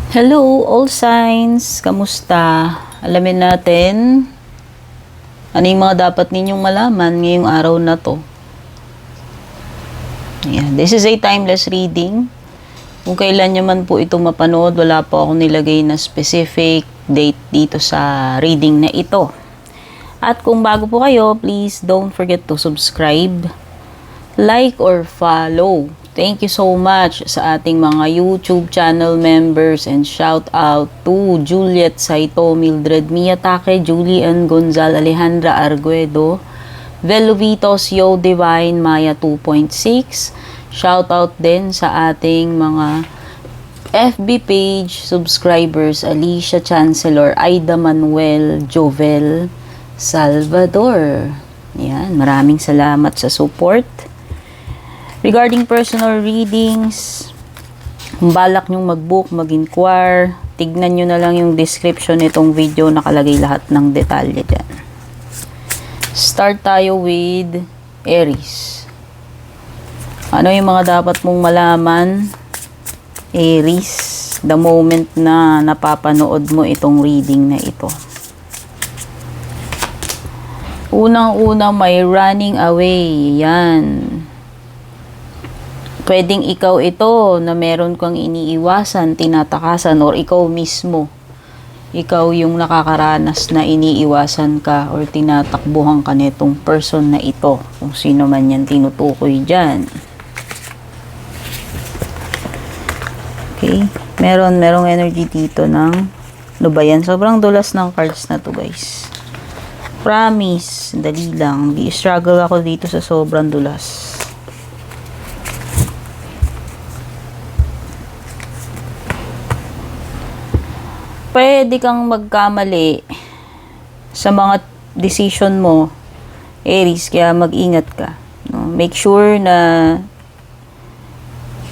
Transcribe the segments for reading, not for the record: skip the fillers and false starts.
Hello, all signs! Kamusta? Alamin natin ano yung mga dapat ninyong malaman ngayong araw na to. Ayan. This is a timeless reading. Kung kailan nyo man po ito mapanood, wala po akong nilagay na specific date dito sa reading na ito. At kung bago po kayo, please don't forget to subscribe, like, or follow. Thank you so much sa ating mga YouTube channel members and shout out to Juliet Saito, Mildred Miyatake, Julian Gonzal, Alejandra Arguedo, Velovitos, Yo Divine, Maya 2.6. Shout out din sa ating mga FB page subscribers, Alicia Chancellor, Aida Manuel, Jovel, Salvador. Yan, maraming salamat sa support. Regarding personal readings, kung balak nyong mag-book, mag-inquire, tignan nyo na lang yung description nitong video, nakalagay lahat ng detalye dyan. Start tayo with Aries. Ano yung mga dapat mong malaman, Aries, the moment na napapanood mo itong reading na ito? Unang-una, may running away. Yan. Pwedeng ikaw ito na meron kang iniiwasan, tinatakasan, or ikaw mismo. Ikaw yung nakakaranas na iniiwasan ka or tinatakbuhan ka nitong person na ito. Kung sino man yan tinutukoy dyan. Okay. Merong energy dito ng ano ba yan? Sobrang dulas ng cards na to, guys. Promise. Dali lang. Struggle ako dito sa sobrang dulas. Pwede kang magkamali sa mga decision mo, Aries, kaya mag-ingat ka. No? Make sure na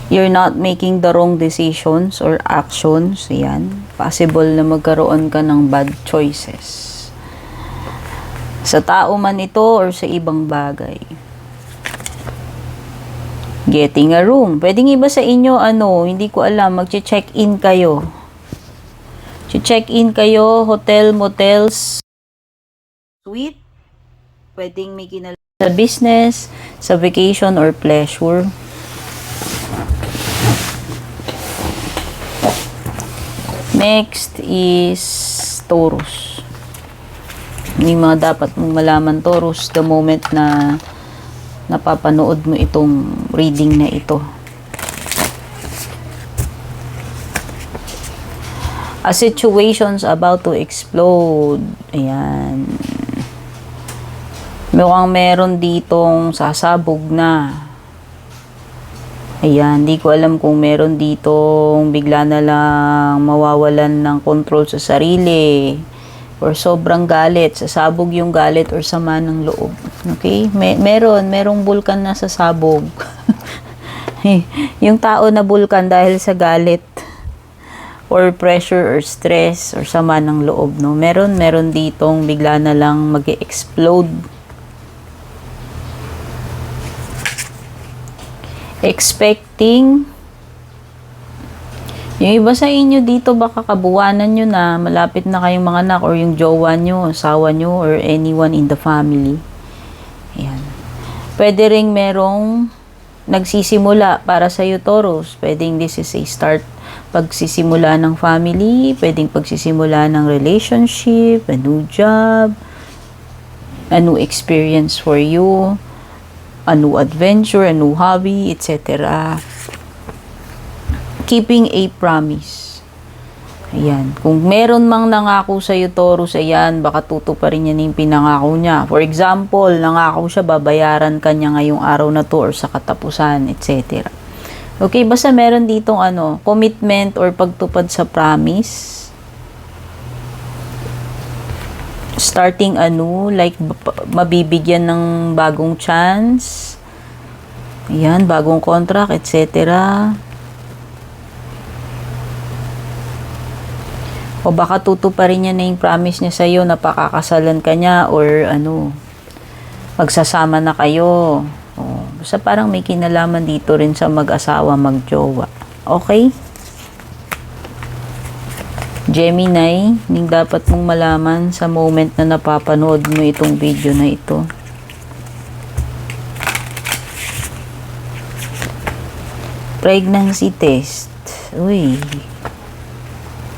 you're not making the wrong decisions or actions. Yan. Possible na magkaroon ka ng bad choices. Sa tao man ito or sa ibang bagay. Getting a room. Pwedeng iba sa inyo, hindi ko alam, mag-check-in kayo. Check-in kayo, hotel, motels, suite. Pwedeng may kinalaman sa business, sa vacation, or pleasure. Next is Taurus. Yung mga dapat mong malaman, Taurus, the moment na napapanood mo itong reading na ito. A situation's about to explode. Ayan. Mukhang meron ditong sasabog na. Ayan. Di ko alam kung meron ditong bigla na lang mawawalan ng control sa sarili. Or sobrang galit. Sasabog yung galit or sama ng loob. Okay? Merong bulkan na sasabog. Yung tao na bulkan dahil sa galit. Or pressure or stress or sama ng loob, no? Meron ditong bigla na lang mag-explode. Expecting. Yung iba sa inyo dito, baka kabuwanan nyo na, malapit na kayong mga anak or yung jowa nyo, asawa nyo, or anyone in the family. Ayan. Pwede ring merong nagsisimula para sa'yo, Taurus. Pwedeng this is a start, pagsisimula ng family, pwedeng pagsisimula ng relationship, a new job, a new experience for you, a new adventure, a new hobby, etc. Keeping a promise. Ayan. Kung meron mang nangako sa'yo, Taurus, ayan, baka tutuparin niya na yung pinangako niya. For example, nangako siya, babayaran ka niya ngayong araw na to or sa katapusan, etc. Okay, basta meron ditong commitment or pagtupad sa promise. Starting like mabibigyan ng bagong chance. Ayan, bagong contract, etc. O baka tutuparin niya na yung promise niya sa'yo na pakakasalan ka niya or magsasama na kayo. Basta parang may kinalaman dito rin sa mag-asawa, mag-jowa. Okay? Gemini, yung dapat mong malaman sa moment na napapanood mo itong video na ito. Pregnancy test. Uy.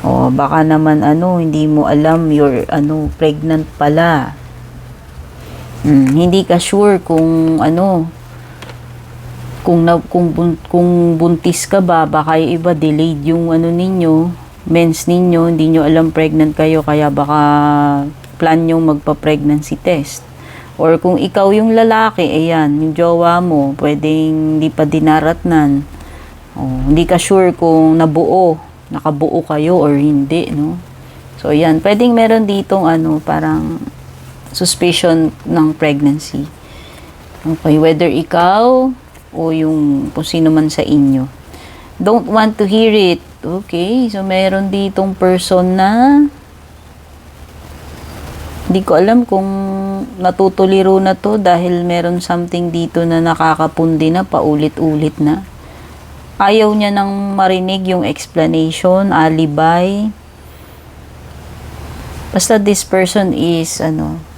O, baka naman hindi mo alam you're pregnant pala. Hindi ka sure kung kung buntis ka ba, baka yung iba delayed yung ninyo, mens ninyo, hindi nyo alam pregnant kayo, kaya baka plan nyo magpa-pregnancy test. Or kung ikaw yung lalaki, ayan, yung jowa mo, pwedeng hindi pa dinaratnan. Hindi ka sure kung nakabuo kayo or hindi, no? So, ayan, pwedeng meron ditong parang suspicion ng pregnancy. Okay, whether ikaw o yung kung sino man sa inyo. Don't want to hear it. Okay, so meron ditong person na hindi ko alam kung natutuliro na to dahil meron something dito na nakakapundi na paulit-ulit na. Ayaw niya nang marinig yung explanation, alibi. Basta this person is,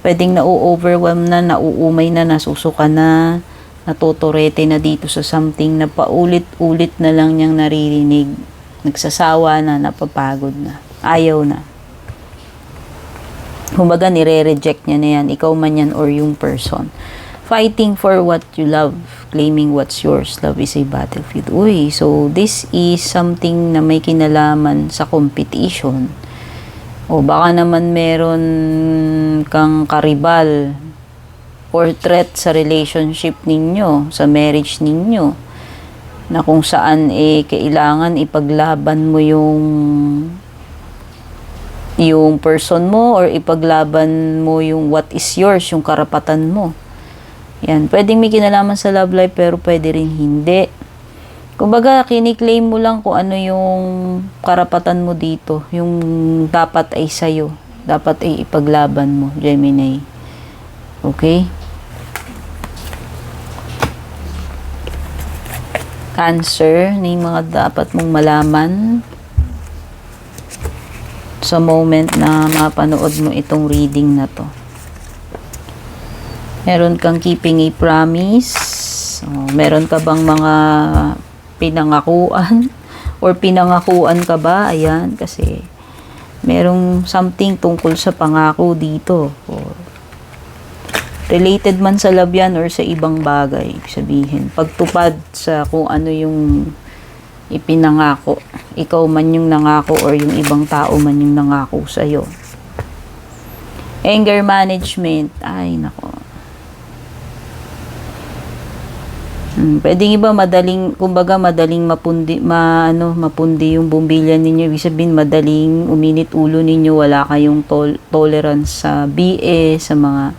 pwedeng na-overwhelm na, nauumay na, nasusuka na, natuturete na dito sa something na paulit-ulit na lang niyang naririnig. Nagsasawa na, napapagod na. Ayaw na. Kumbaga, nire-reject niya na yan. Ikaw man yan or yung person. Fighting for what you love. Claiming what's yours. Love is a battlefield. Uy, so this is something na may kinalaman sa competition. O baka naman meron kang karibal or threat sa relationship ninyo, sa marriage ninyo, na kung saan kailangan ipaglaban mo yung person mo or ipaglaban mo yung what is yours, yung karapatan mo. Yan, pwedeng may kinalaman sa love life pero pwede rin hindi. Kumbaga, kiniklaim mo lang kung ano yung karapatan mo dito. Yung dapat ay sa'yo. Dapat ay ipaglaban mo, Gemini. Okay? Cancer, na yung mga dapat mong malaman sa moment na mapanood mo itong reading na to. Meron kang keeping a promise. Meron ka bang mga pinangakuan or pinangakuan ka ba? Ayan, kasi merong something tungkol sa pangako dito. Related man sa love yan or sa ibang bagay. Sabihin, pagtupad sa kung ano yung ipinangako. Ikaw man yung nangako or yung ibang tao man yung nangako sa'yo. Anger management. Ay, nako. Pwedeng iba kumbaga madaling mapundi yung bumbilya ninyo. Ibig sabihin, madaling uminit ulo ninyo, wala kayong tolerance sa BS, sa mga,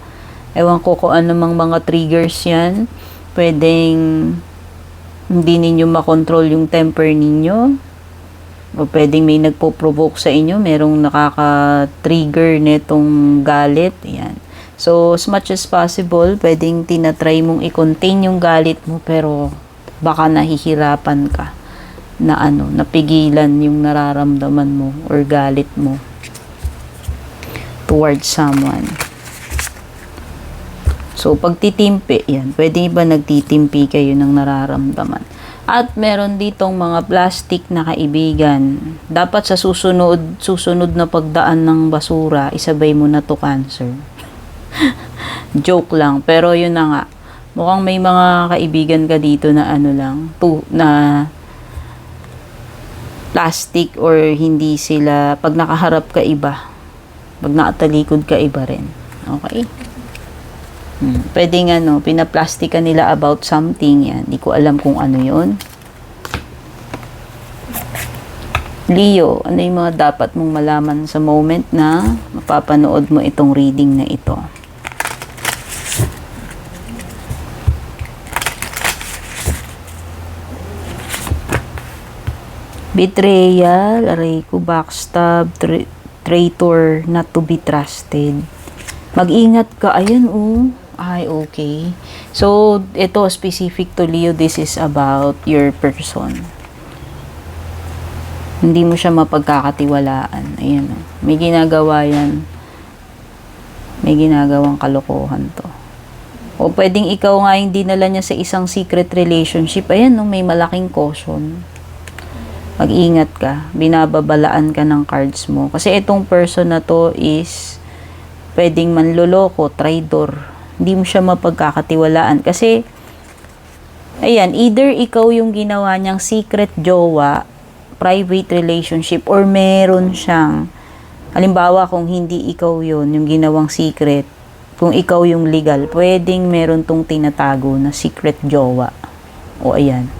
ewan ko kung anumang mga triggers yan. Pwedeng hindi ninyo makontrol yung temper ninyo. O pwedeng may nagpo-provoke sa inyo, merong nakaka-trigger netong galit. Yan. So, as much as possible, pwedeng tinatry mong i-contain yung galit mo, pero baka nahihirapan ka na napigilan yung nararamdaman mo or galit mo towards someone. So, pagtitimpi, yan. Pwede ba nagtitimpi kayo ng nararamdaman? At meron ditong mga plastic na kaibigan. Dapat sa susunod na pagdaan ng basura, isabay mo na to, Cancer. Joke lang, pero yun na nga. Mukhang may mga kaibigan ka dito na na plastic or hindi sila, pag nakaharap ka iba, pag nakatalikod ka iba rin. Okay? Pwedeng pinaplastika nila about something yan. Hindi ko alam kung ano yun. Leo, ano yung mga dapat mong malaman sa moment na mapapanood mo itong reading na ito? Betrayal, aray ko, backstab, traitor, not to be trusted. Mag-ingat ka, ayan Ay, okay. So, ito specific to Leo, this is about your person. Hindi mo siya mapagkakatiwalaan. Ayan o. May ginagawa yan. May ginagawang kalokohan to. O pwedeng ikaw nga yung dinala niya sa isang secret relationship. Ayan no, may malaking caution. Mag-ingat ka. Binababalaan ka ng cards mo. Kasi itong person na to is pwedeng manloloko, traidor. Hindi mo siya mapagkakatiwalaan. Kasi, ayan, either ikaw yung ginawa niyang secret jowa, private relationship, or meron siyang, halimbawa kung hindi ikaw yun, yung ginawang secret, kung ikaw yung legal, pwedeng meron tong tinatago na secret jowa. O ayan.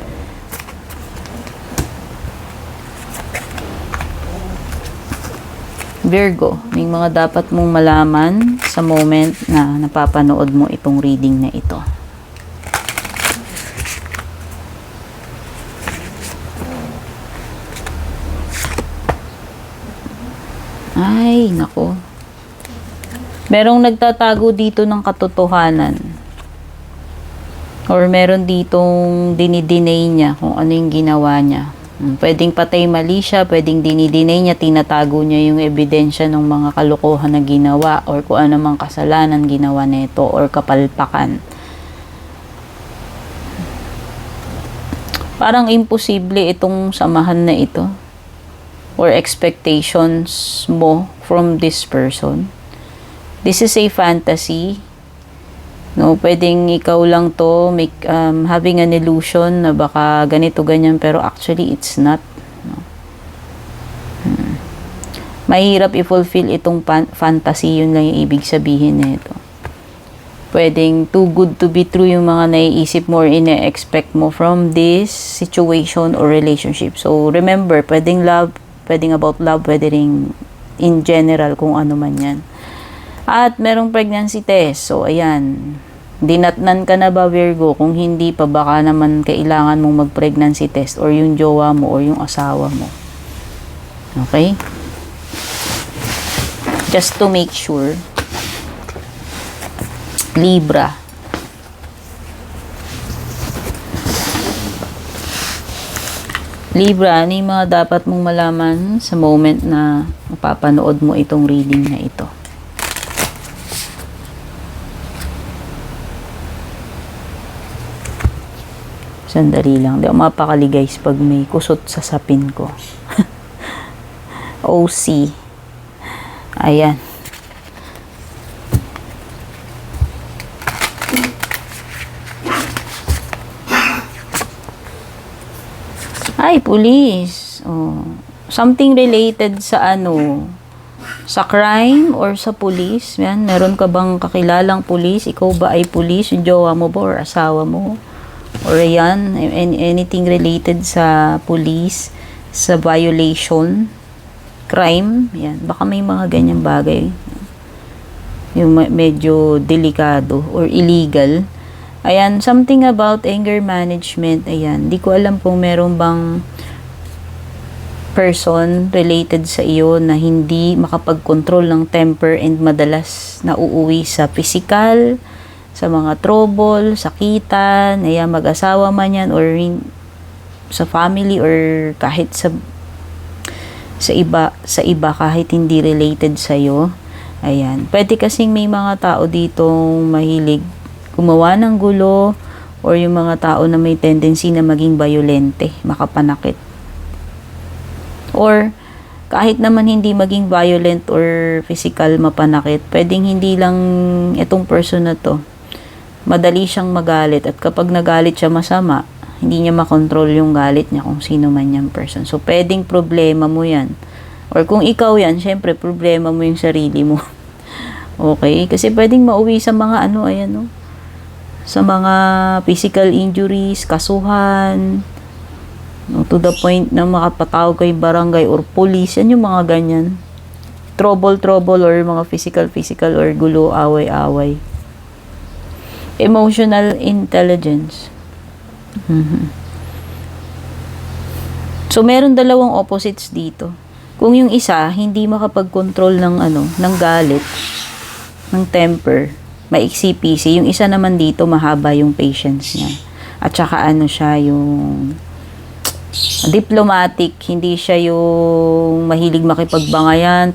Virgo, may mga dapat mong malaman sa moment na napapanood mo itong reading na ito. Ay, nako. Merong nagtatago dito ng katotohanan. Or meron ditong dinidinay niya kung ano yung ginawa niya. Pwedeng patay mali siya, pwedeng dinidinay niya, tinatago niya yung ebidensya ng mga kalokohan na ginawa or kung ano mang kasalanan ginawa nito or kapalpakan. Parang imposible itong samahan na ito or expectations mo from this person. This is a fantasy. No, pwedeng ikaw lang to having an illusion na baka ganito ganyan pero actually it's not. No. Mahirap i-fulfill itong fantasy, yun lang yung ibig sabihin nito. Pwedeng too good to be true yung mga naiisip mo or ine-expect mo from this situation or relationship. So remember, pwedeng about love, pwedeng in general kung ano man yan. At merong pregnancy test. So, ayan. Dinatnan ka na ba, Virgo? Kung hindi pa, baka naman kailangan mong mag-pregnancy test or yung jowa mo or yung asawa mo. Okay? Just to make sure. Libra. Libra, ano yung mga dapat mong malaman sa moment na mapapanood mo itong reading na ito? Sandali lang. Di ako mapakali guys pag may kusot sa sapin ko. OC. Ayan. Ay, police. Oh. Something related sa ano, sa crime or sa police. Yan. Meron ka bang kakilalang police? Ikaw ba ay police? Yung jowa mo ba or asawa mo? Or yan, anything related sa police, sa violation, crime, yan. Baka may mga ganyang bagay. Yung medyo delikado or illegal. Ayan, something about anger management. Ayan, di ko alam kung meron bang person related sa iyo na hindi makapag-control ng temper and madalas nauuwi sa physical, sa mga trouble, sakitan, ayan, mag-asawa man yan or sa family or kahit sa iba kahit hindi related sa iyo. Ayan, pwede kasing may mga tao ditong mahilig gumawa ng gulo or yung mga tao na may tendency na maging violente, makapanakit. Or kahit naman hindi maging violent or physical mapanakit, pwedeng hindi lang itong person na to madali siyang magalit at kapag nagalit siya masama, hindi niya makontrol yung galit niya kung sino man yung person. So, pwedeng problema mo yan. Or kung ikaw yan, syempre, problema mo yung sarili mo. Okay? Kasi pwedeng mauwi sa mga ano, ayan, no? Sa mga physical injuries, kasuhan, no, to the point na makapatawag kay barangay or police, yan yung mga ganyan. Trouble or mga physical or gulo, away-away. Emotional intelligence. So, meron dalawang opposites dito. Kung yung isa, hindi makapag-control ng ng galit, ng temper, maiksi-pisi. Yung isa naman dito, mahaba yung patience niya. At saka siya, yung Diplomatic, hindi siya yung mahilig makipagbangayan,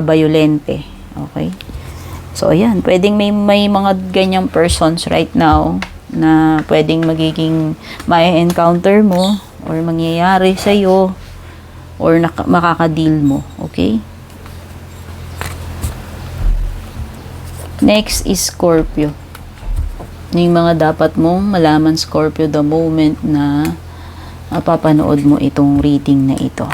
violente. Okay? So, ayan. Pwedeng may mga ganyang persons right now na pwedeng magiging ma-encounter mo or mangyayari sa'yo or makaka-deal mo. Okay? Next is Scorpio. Yung mga dapat mong malaman, Scorpio, the moment na mapapanood mo itong reading na ito.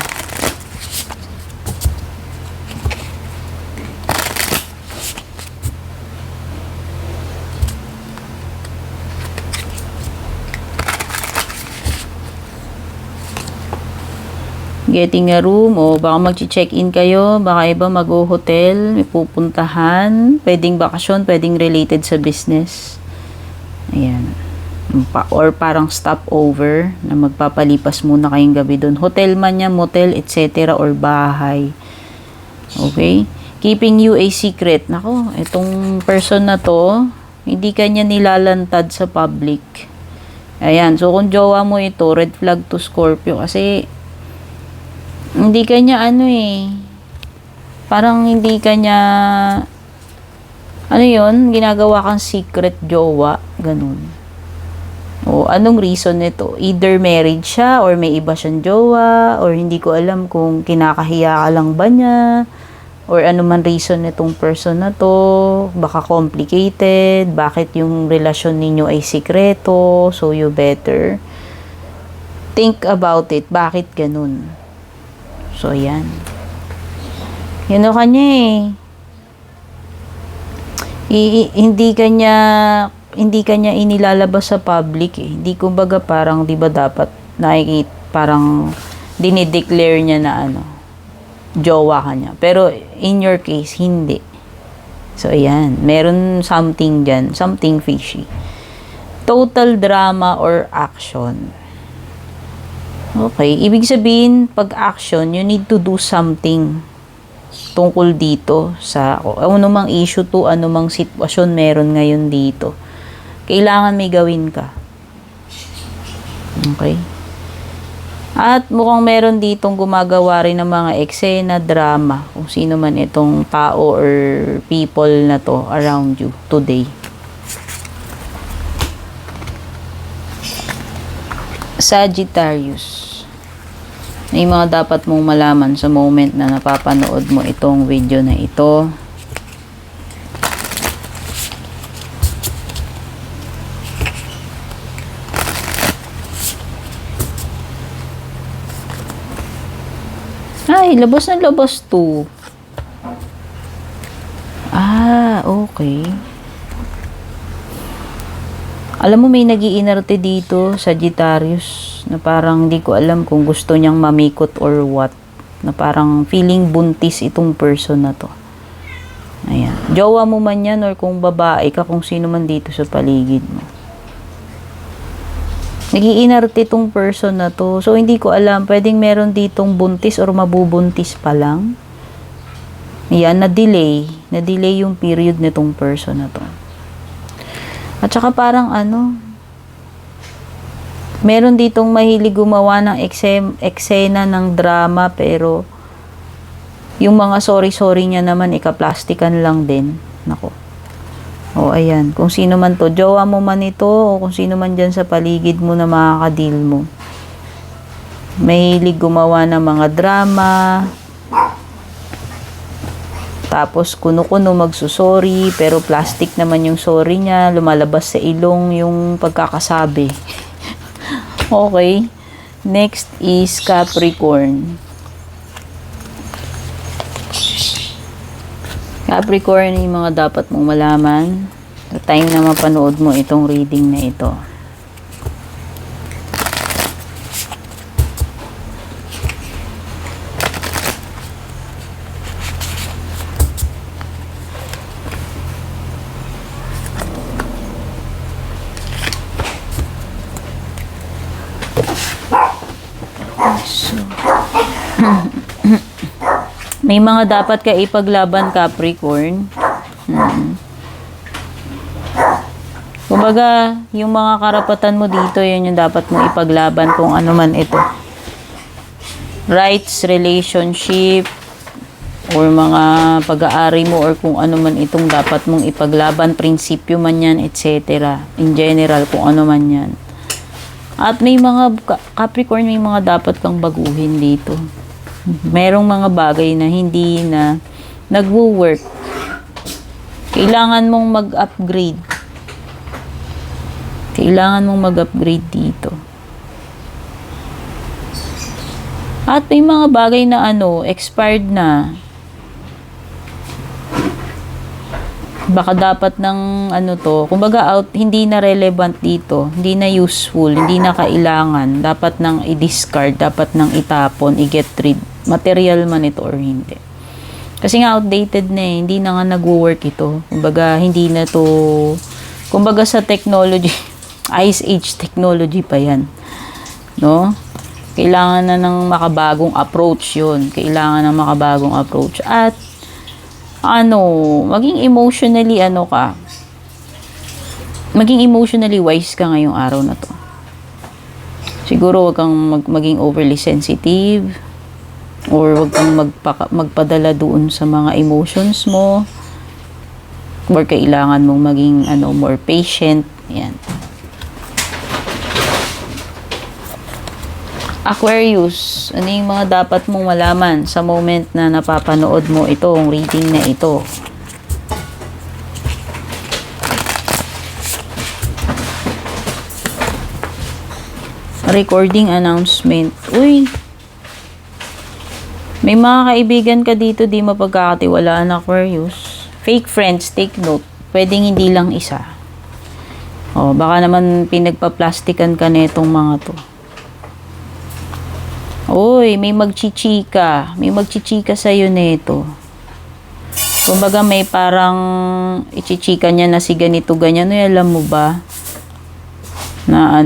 Getting a room, o baka mag-check-in kayo, baka iba mag-hotel, may pupuntahan, pwedeng bakasyon, pwedeng related sa business. Ayan. Or parang stopover na magpapalipas muna kayong gabi doon. Hotel man yan, motel, etc. or bahay. Okay? Keeping you a secret. Nako, itong person na to, hindi kanya nilalantad sa public. Ayan. So, kung jowa mo ito, red flag to Scorpio. Kasi, hindi kanya parang hindi kanya ginagawa kang secret jowa, ganun. O anong reason nito? Either married siya or may iba siyang jowa or hindi ko alam kung kinakahiya ka lang ba niya or ano man reason nitong person na to. Baka complicated, bakit yung relasyon ninyo ay sikreto, so you better think about it. Bakit ganun? So, yan. Yun o kanya hindi kanya inilalabas sa public Hindi kumbaga parang, di ba dapat, parang dinideclare niya na jowa ka niya. Pero, in your case, hindi. So, ayan. Meron something dyan. Something fishy. Total drama or action. Okay, ibig sabihin, pag action, you need to do something tungkol dito sa anumang issue to, anumang sitwasyon meron ngayon dito. Kailangan may gawin ka. Okay? At mukhang meron ditong gumagawa rin ng mga eksena, drama, kung sino man itong tao or people na to around you today. Sagittarius. May mga dapat mong malaman sa moment na napapanood mo itong video na ito. Ay, labas na labas to. Okay. Alam mo, may nag-iinarte dito, Sagittarius, na parang hindi ko alam kung gusto niyang mamikot or what. Na parang feeling buntis itong person na to. Ayan. Jowa mo man yan or kung babae ka, kung sino man dito sa paligid mo. Nag-iinarte itong person na to. So, hindi ko alam. Pwedeng meron ditong buntis or mabubuntis pa lang. Ayan, na-delay. Na-delay yung period nitong person na to. At saka parang meron ditong mahilig gumawa ng eksena ng drama pero yung mga sorry-sorry niya naman ika-plastikan lang din. Nako. O ayan, kung sino man to, jowa mo man ito o kung sino man dyan sa paligid mo na makaka-deal mo. Mahilig gumawa ng mga drama. Tapos kuno-kuno magsusorry pero plastic naman yung sorry niya, lumalabas sa ilong yung pagkakasabi. Okay. Next is Capricorn. Capricorn, yung mga dapat mong malaman sa time na mapanood mo itong reading na ito. May mga dapat ka ipaglaban, Capricorn. Kumbaga, yung mga karapatan mo dito, yun yung dapat mo ipaglaban kung ano man ito. rights, relationship, or mga pag-aari mo, or kung ano man itong dapat mong ipaglaban, prinsipyo man yan, etc. In general, kung ano man yan. At may mga, Capricorn, may mga dapat kang baguhin dito. Merong mga bagay na hindi na nagwo-work. Kailangan mong mag-upgrade. Kailangan mong mag-upgrade dito. At may mga bagay na expired na. Baka dapat ng kumbaga hindi na relevant dito, hindi na useful, hindi na kailangan, dapat nang i-discard, dapat nang itapon, i-get rid, material man ito or hindi. Kasi nga outdated na hindi na nga nagwo-work ito. Kumbaga hindi na to, kumbaga sa technology, Ice Age technology pa yan. No? Kailangan na ng makabagong approach yun. Kailangan ng makabagong approach. At maging emotionally maging emotionally wise ka ngayong araw na to. Siguro wag kang maging overly sensitive, or wag kang magpadala doon sa mga emotions mo, or kailangan mong maging more patient. Yan. Aquarius, ano yung mga dapat mong malaman sa moment na napapanood mo itong reading na ito? Recording announcement. Uy! May mga kaibigan ka dito di mapagkakatiwalaan, Aquarius. Fake friends, take note. Pwedeng hindi lang isa. Baka naman pinagpa-plastikan ka netong mga to. Uy, may magchichika. May magchichika sa'yo nito. Kumbaga may parang ichichika niya na si ganito, ganyan. Uy, alam mo ba na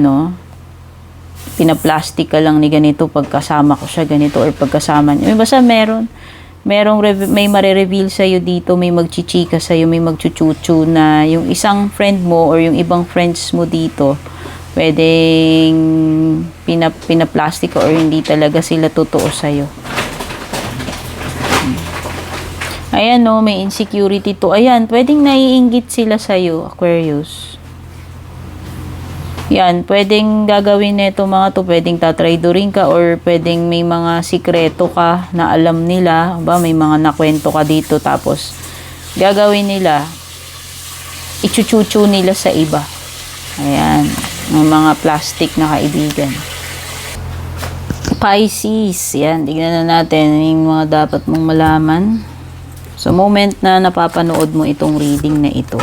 pinaplastic ka lang ni ganito pagkasama ko siya, ganito, or pagkasama niya. Basta may mare-reveal sa'yo dito, may magchichika sa'yo, may magchuchuchu na yung isang friend mo or yung ibang friends mo dito, pwedeng pinaplastic or hindi talaga sila totoo sa'yo. Ayan may insecurity to. Ayan, pwedeng naiinggit sila sa'yo, Aquarius. Yan, pwedeng gagawin nito mga to, pwedeng tatraidorin ka, or pwedeng may mga sikreto ka na alam nila, may mga nakwento ka dito, tapos gagawin nila, ichuchuchu nila sa iba. Ayan, ng mga plastic na kaibigan. Pisces, yan, tignan na natin yung mga dapat mong malaman sa moment na napapanood mo itong reading na ito.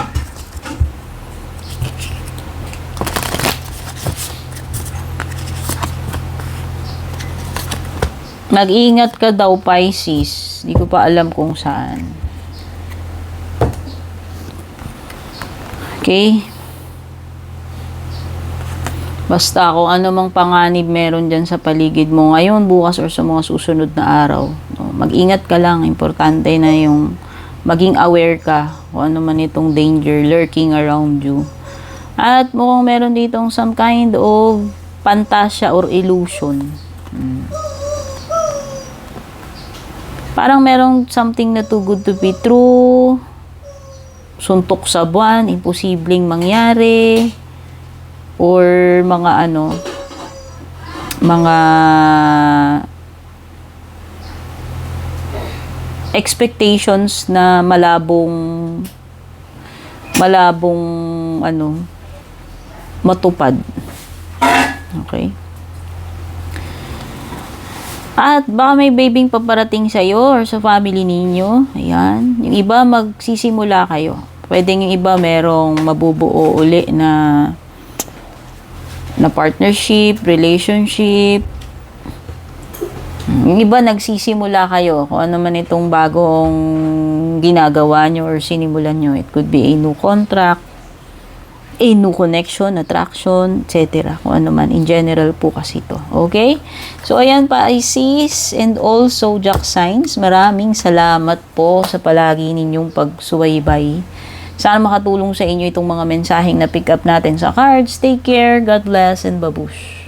Mag-iingat ka daw, Pisces. Hindi ko pa alam kung saan. Okay? Basta kung ano mang panganib meron dyan sa paligid mo ngayon, bukas, or sa mga susunod na araw. Mag-ingat ka lang. Importante na yung maging aware ka kung ano man itong danger lurking around you. At mukhang meron ditong some kind of pantasya or illusion. Parang merong something na too good to be true. Suntok sa buwan, imposibleng mangyari. Or mga mga expectations na malabong matupad. Okay? At baka may babying paparating sa'yo or sa family ninyo. Ayan. Yung iba, magsisimula kayo. Pwedeng yung iba merong mabubuo uli na partnership, relationship. Yung iba, nagsisimula kayo. Kung ano man itong bagong ginagawa nyo or sinimulan nyo. It could be a new contract, a new connection, attraction, etc. Kung ano man. In general po kasi ito. Okay? So, ayan pa, Pisces and also Jack signs. Maraming salamat po sa palagi ninyong pagsubaybay. Sana makatulong sa inyo itong mga mensaheng na pick up natin sa cards. Take care, God bless, and babush.